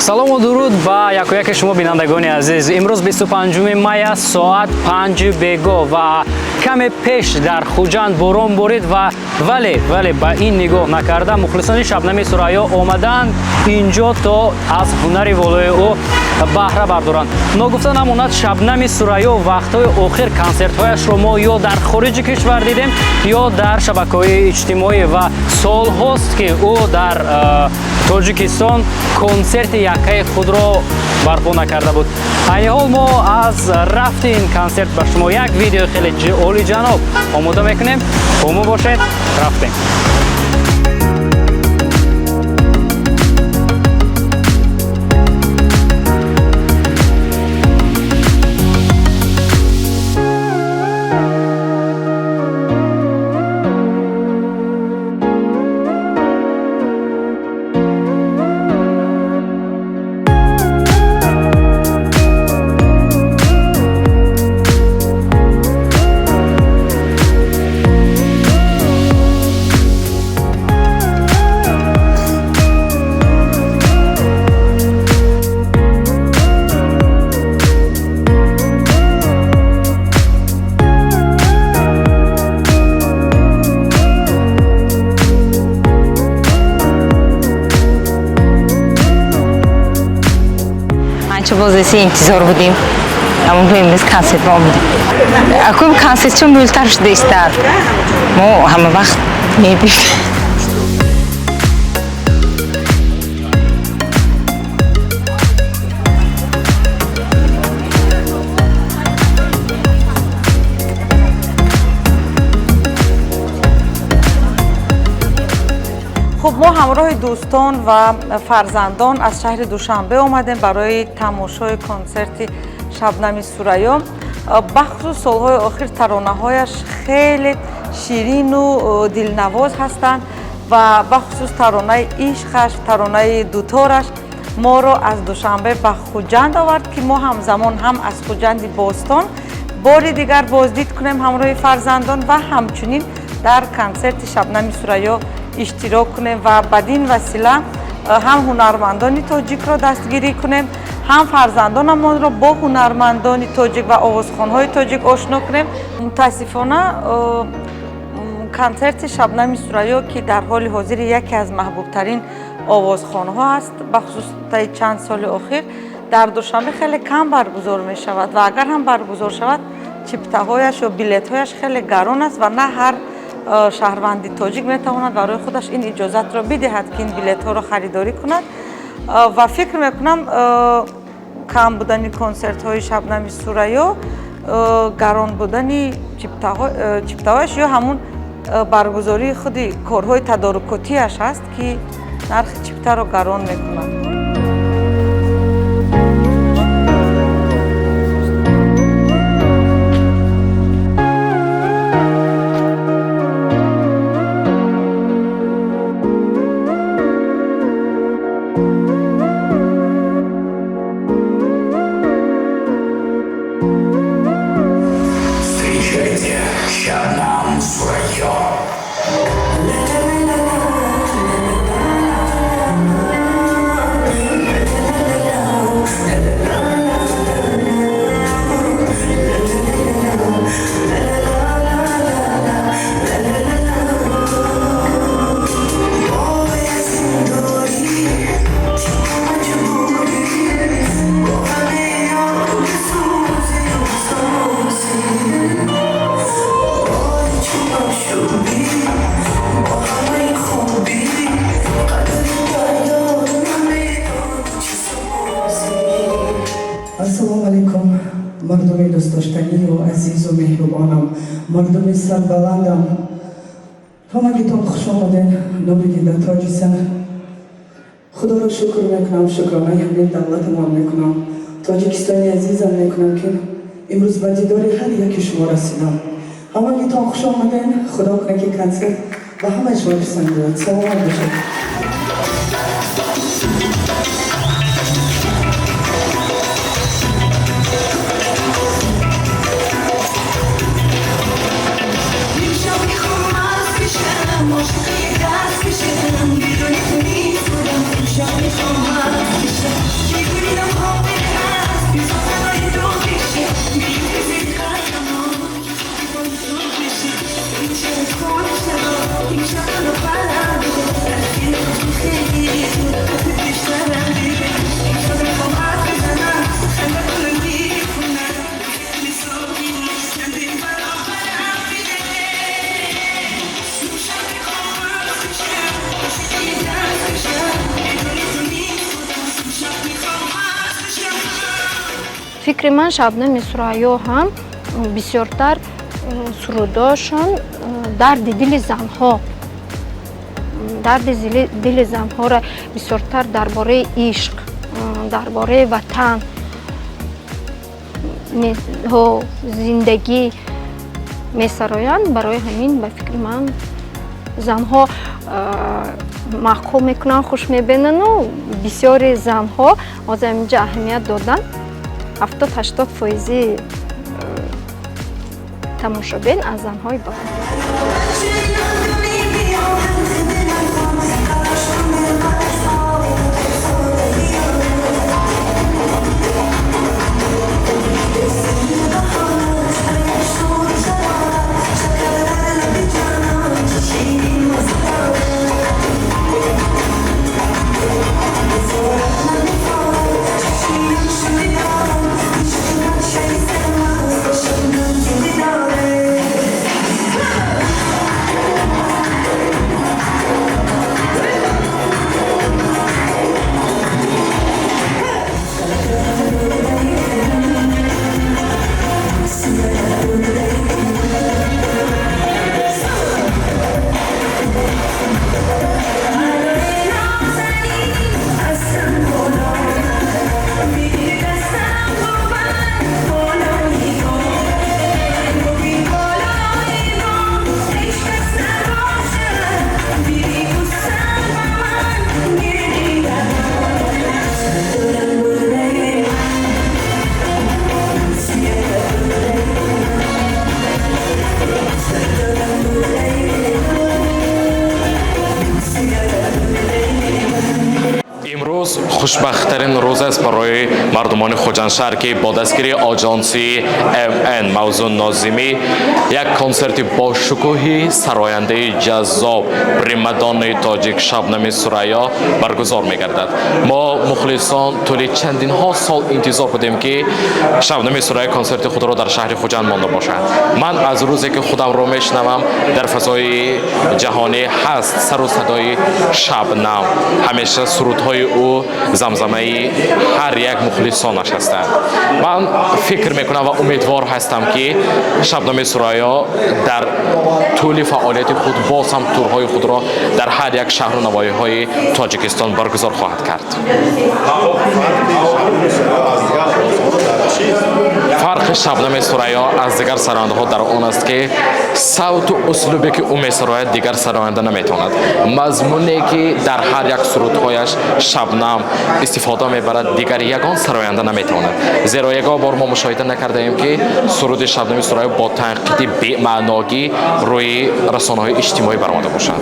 салому дуруд ба якояке шумо бинандагони азиз. имрӯз 25 май аст, соат 5 бего ва каме пеш дар Хуҷанд борон борид ва вале ба ин нигоҳ накарда мухлисони Шабнами Сурайё омаданд инҷо то аз ҳунари волои ӯ баҳра бардоранд. Ногуфта намонад, Шабнами Сурайё вақтҳои охир консертҳояшро мо ё дар хориҷи кишвар дидем, ё дар шабакаҳои иҷтимоӣ ва солҳост ки ӯ дар Тоҷикистон консерти якаи худро барпо накарда буд. айни ҳол мо аз рафти ин консерт ба шумо як видеои хеле олиҷаноб омода мекунем. бо мо бошед, рафтем. چه بازرسی انتظار بودیم اما به امروز کنسرت ما بودیم اکنون کنسرت چون بولتر شده ایستد ما همه وقت میبینیم. خب ما همراه دوستان و فرزندان از شهر دوشنبه آمدیم برای تماشای کنسرت شبنم سوریو. بخصوص سالهای آخر ترانه‌هایش خیلی شیرین و دلنواز هستند و بخصوص ترانه عشقش، ترانه دوتارش ما رو از دوشنبه به خوجند آورد که ما همزمان هم از خوجند باستان باری دیگر بازدید کنیم همراه فرزندان و همچنین در کنسرت شبنم سوریو اشتراک کنیم و بدین وسیله هم هنرمندان تاجیک را دستگیری کنیم، هم فرزندانمان را با هنرمندان تاجیک و آوازخوان‌های تاجیک آشنا کنیم. متاسفانه کنسرت شبنم سوریو که در حال حاضر یکی از محبوبترین آوازخوان‌ها است، بخصوص تا چند سال اخیر در دوشنبه خیلی کم برگزار می شود و اگر هم برگزار شود چپته‌هایش و بلیط‌هایش خیلی گران است و نه هر شهروندی تاجیک میتواند برای خودش این اجازت را بدهد که این بلیط ها را خریداری کند و فکر میکنم کم بودن کنسرت های شبنم سوریو گران بودن چپته‌هایش یا همون برگزاری خود کارهای تدارکاتیش است که نرخ چپته را گران میکند. Şabnam Surayyo. السلام علیکم مردم دوست داشتنی و عزیز و مهربانم، مردم سربلندم، همگیتون خوش آمدین. نامی در تاجیکستان خدا را شکر میکنم، شکرانه همین دولتمان میکنم، تاجیکستانی عزیزم میکنم که امروز به دیدار هر یکی شما رسیدم. همگیتون خوش آمدین. خدا کنه که کنسرت به همه شما پسند بیاد. سلام باشید. عاشقی دست کشم بدون تو نیست بودم. شاید شما фикри ман Шабнами Сурайё ҳам бисёртар сурудошон дарди дили занҳо, дарди дили занҳоро бисёртар дар бораи ишқ, дар бораи ватан, зиндагӣ месароянд. Барои ҳамин ба фикри ман занҳо маҳкум мекунанд, хуш мебинану бисёри занҳо аз ҳаминҷа аҳамият додан. 70-80% тамошобин аз занҳои баҳо. خوشبخت‌ترین روز است برای مردمان خوجندشهر که با دستگیری آژانسی MN موضوع ناظمی یک کنسرت با شکوهی سراینده جذاب پریمادون تاجیک شبنم سریا برگزار می‌گردد. ما مخلصان طول چندین ها سال انتظار بودیم که شبنم سریا کنسرت خود را در شهر خوجند مانده باشد. من از روزی که خودم را میشنوم در فضای جهانی هست سر و صدای شبنم، همیشه سرودهای او زمزمه هر یک مخلصانش هستند. من فکر میکنم و امیدوار هستم که شبنم سریا در طول فعالیت خود باز هم تورهای خود را در هر یک شهر و نواحی‌های تاجیکستان برگزار خواهد کرد. فرق شبنم سریا از دیگر سراینده‌ها در آن است که صوت و اسلوبی که او می‌سراید دیگر سراینده نمی‌تواند. مضمونی که در هر یک سرودهایش شبنم استفاده می‌برد دیگر یگان سراینده نمی‌تواند. زیرا یک بار ما مشاهده نکرده ایم که سرود شبنم سریا با تنقید بی‌معنایی روی رسانه‌های اجتماعی برآمده باشد.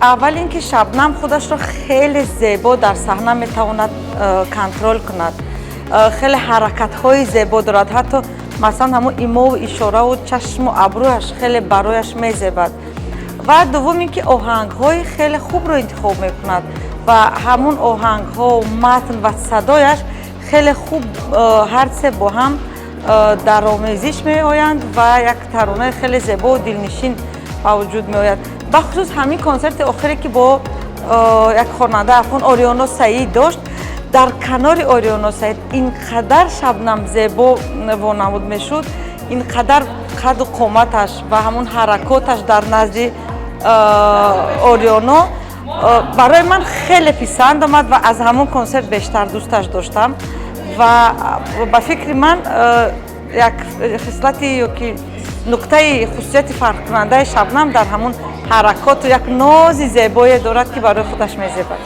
اول اینکه شبنم خودش رو خیلی زیبا در صحنه میتواند کنترل کند، خیلی حرکت های زیبا دارد، حتی مثلا همون ایما و اشاره و چشم و ابرویش خیلی برایش میزیبد. و دوم اینکه آهنگ های خیلی خوب رو انتخاب میکند و همون آهنگ ها و متن و صدایش خیلی خوب هر سه با هم در آمیزش می آیند و یک ترانه خیلی زیبا و دلنشین با وجود می آید. بخصوص همین کنسرت آخری که با یک خواننده افغان آریانا سعید داشت، در کنار آریانا سعید اینقدر شبنم زیبا وانمود میشد، اینقدر قد و قامتش و همون حرکاتش در نزد آریانا برای من خیلی پسند آمد و از همون کنسرت بیشتر دوستش داشتم و به فکر من یک خصلتی یا که نکته خصوصیت فرق کننده شبنم در همون حرکات و یک ناز زیبایی دارد که برای خودش میزیبد.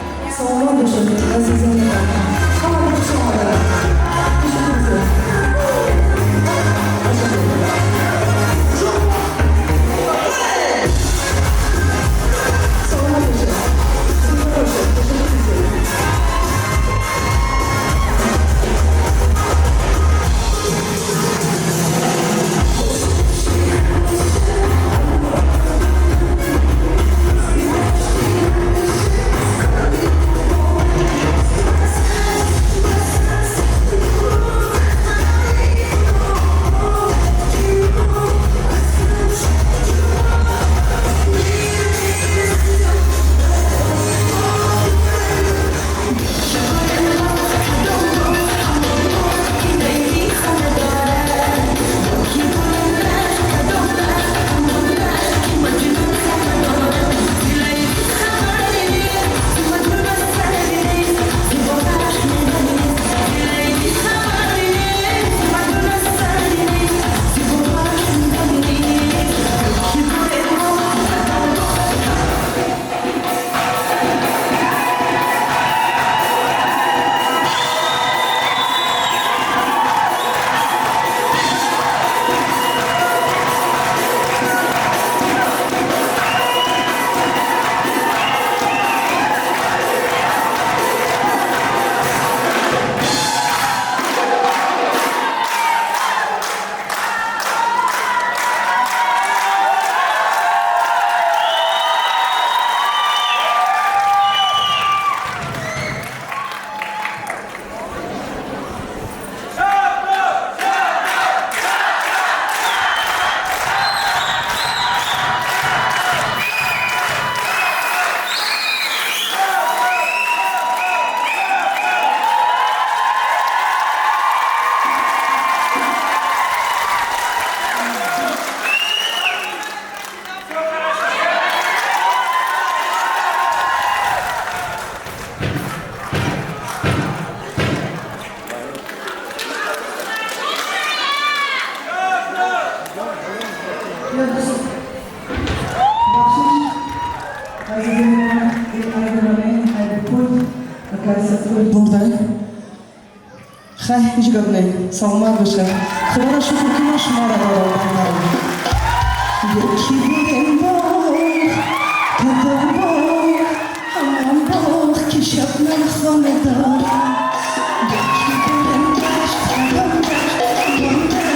خیلی هیچ گپ نه، سلامت باشه. خدا را شکر که شما را دارم. یکی بودم باغ، کدام باغ، همان باغ که شبنم خانه دارم. یکی بودم دشت، همان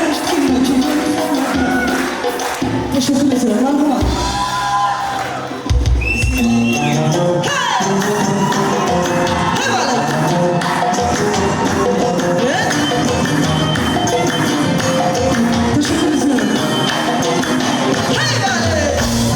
دشت که مجموع خانه دارم. تشکر بسیار ممنونم. Hey,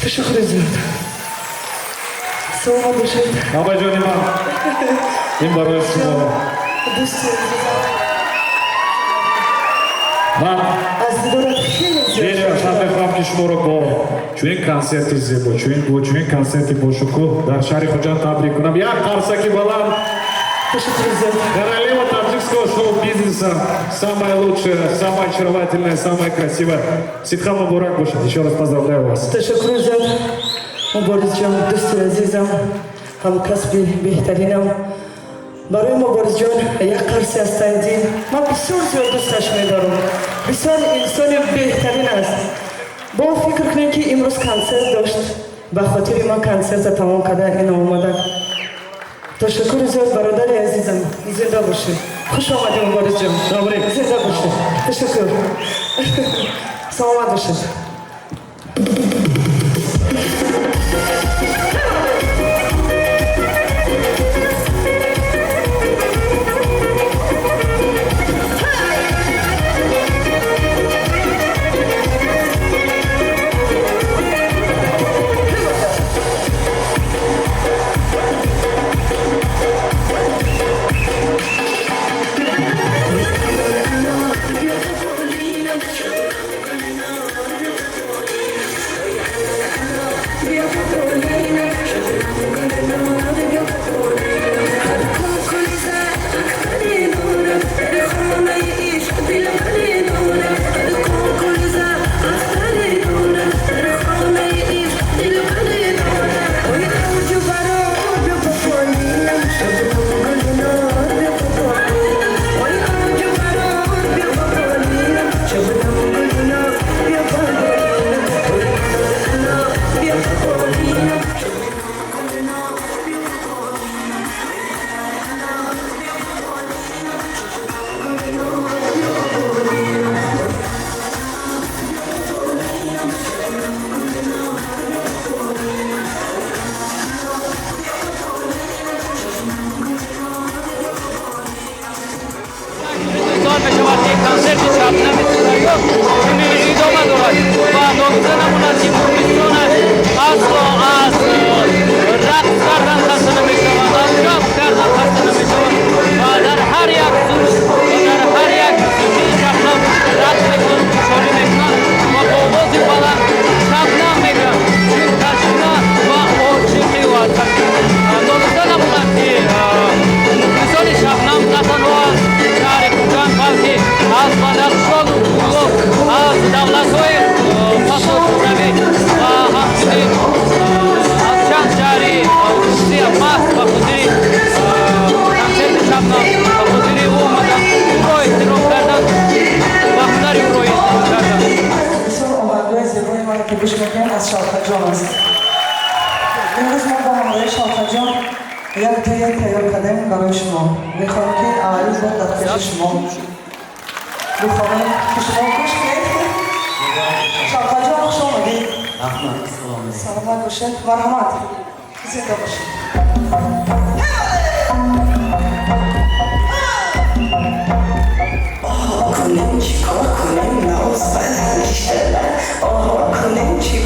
Teşekkür ederim. Sağ olun, teşekkür. Abajonim این برای شما من خیلی خوشحال می‌شم که شما رو با چنین کنسرتی زیبا چنین کنسرتی با شکوه در شهر خوجند تبریک کنم. یک قرصکی بلند королева таджикского шоу-бизнеса, самая лучшая, самая очаровательная, самая красивая. Ситхам Мубарак бошад. Еще раз поздравляю вас. Teşekkür ederim. Мубарис ҷон, дӯсти азизам, ҳамкасби беҳтаринам. Барои Мубарис ҷон як қарси ҳастаи ман бисёр зиёд дӯсташ медорам. Бисёр инсони беҳтарин аст. Бо фикр кунем ки имрӯз консерт дошт. Ба хотири ман консерта тамом карда ин омада. Ташаккури зиёд бародари азизам. Зинда бошед. Хуш омадӣ Мубарис ҷон. Зинда бошед. Ташаккур. Саломат бошед. Kunenci